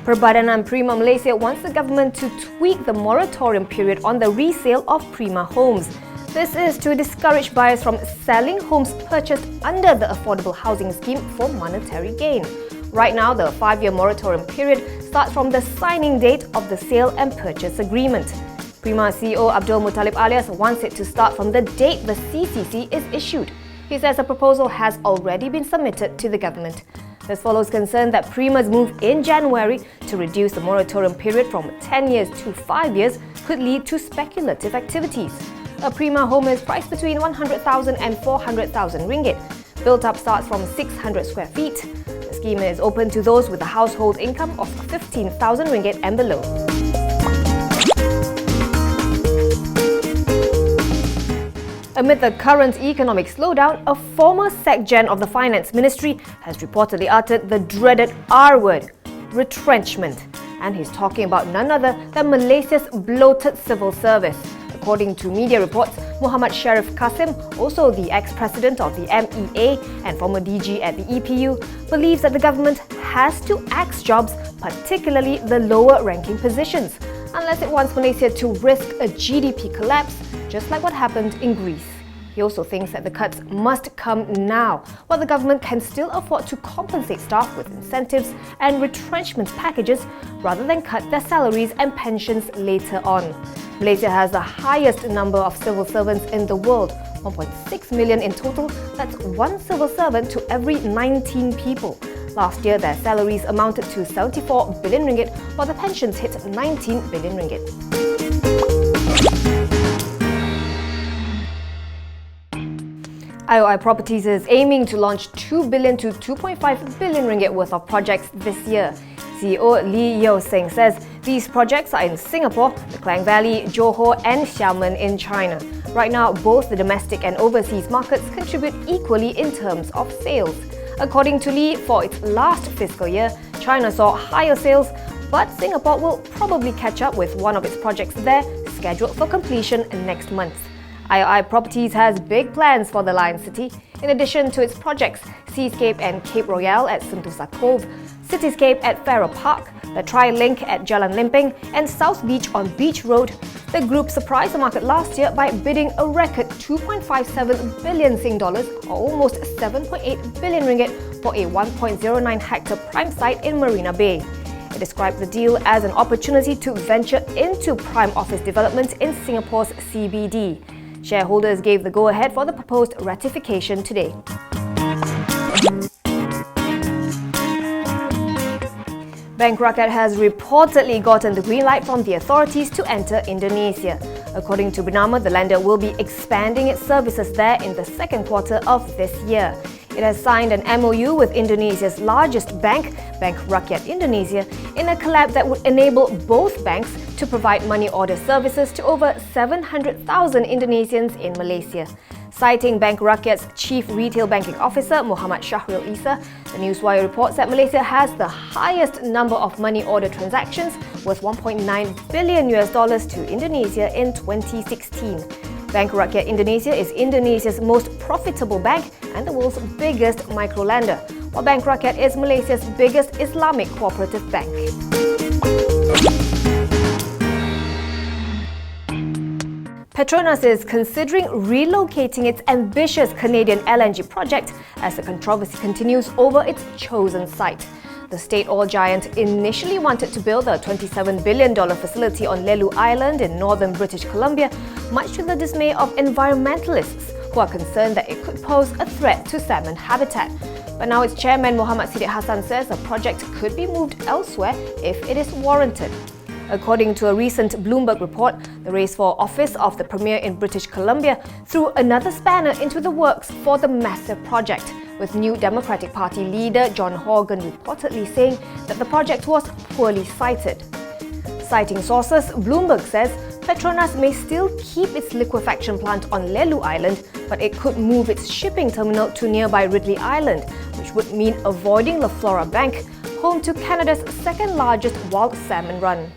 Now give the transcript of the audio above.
Petronas Prima Malaysia wants the government to tweak the moratorium period on the resale of Prima homes. This is to discourage buyers from selling homes purchased under the affordable housing scheme for monetary gain. Right now, the 5-year moratorium period starts from the signing date of the sale and purchase agreement. Prima CEO Abdul Muttalib Alias wants it to start from the date the CCC is issued. He says a proposal has already been submitted to the government. This follows concern that Prima's move in January to reduce the moratorium period from 10 years to 5 years could lead to speculative activities. A Prima home is priced between 100,000 and 400,000 ringgit. Built-up starts from 600 square feet. The scheme is open to those with a household income of 15,000 ringgit and below. Amid the current economic slowdown, a former SecGen of the Finance Ministry has reportedly uttered the dreaded R word, retrenchment. And he's talking about none other than Malaysia's bloated civil service. According to media reports, Muhammad Sharif Qasim, also the ex-president of the MEA and former DG at the EPU, believes that the government has to axe jobs, particularly the lower-ranking positions, unless it wants Malaysia to risk a GDP collapse, just like what happened in Greece. He also thinks that the cuts must come now, while the government can still afford to compensate staff with incentives and retrenchment packages rather than cut their salaries and pensions later on. Malaysia has the highest number of civil servants in the world, 1.6 million in total. That's one civil servant to every 19 people. Last year, their salaries amounted to 74 billion ringgit, while the pensions hit 19 billion ringgit. IOI Properties is aiming to launch 2 billion to 2.5 billion ringgit worth of projects this year. CEO Lee Yeo Seng says these projects are in Singapore, the Klang Valley, Johor and Xiamen in China. Right now, both the domestic and overseas markets contribute equally in terms of sales. According to Lee, for its last fiscal year, China saw higher sales, but Singapore will probably catch up with one of its projects there, scheduled for completion next month. IOI Properties has big plans for the Lion City. In addition to its projects, Seascape and Cape Royale at Sentosa Cove, Cityscape at Farrer Park, the Tri-Link at Jalan Lempeng and South Beach on Beach Road, the group surprised the market last year by bidding a record 2.57 billion Sing dollars, or almost 7.8 billion ringgit, for a 1.09 hectare prime site in Marina Bay. It described the deal as an opportunity to venture into prime office development in Singapore's CBD. Shareholders gave the go-ahead for the proposed ratification today. Bank Rakyat has reportedly gotten the green light from the authorities to enter Indonesia. According to Bernama, the lender will be expanding its services there in the second quarter of this year. It has signed an MOU with Indonesia's largest bank, Bank Rakyat Indonesia, in a collab that would enable both banks to provide money order services to over 700,000 Indonesians in Malaysia. Citing Bank Rakyat's Chief Retail Banking Officer, Muhammad Shahril Isa, the Newswire reports that Malaysia has the highest number of money order transactions, worth $1.9 billion to Indonesia in 2016. Bank Rakyat Indonesia is Indonesia's most profitable bank and the world's biggest micro-lender, while Bank Rakyat is Malaysia's biggest Islamic cooperative bank. Petronas is considering relocating its ambitious Canadian LNG project as the controversy continues over its chosen site. The state oil giant initially wanted to build a $27 billion facility on Lelu Island in northern British Columbia, much to the dismay of environmentalists who are concerned that it could pose a threat to salmon habitat. But now its chairman Muhammad Siddiq Hassan says the project could be moved elsewhere if it is warranted. According to a recent Bloomberg report, the race for office of the Premier in British Columbia threw another spanner into the works for the massive project, with New Democratic Party leader John Horgan reportedly saying that the project was poorly sited. Citing sources, Bloomberg says Petronas may still keep its liquefaction plant on Lelu Island, but it could move its shipping terminal to nearby Ridley Island, which would mean avoiding La Flora Bank, home to Canada's second-largest wild salmon run.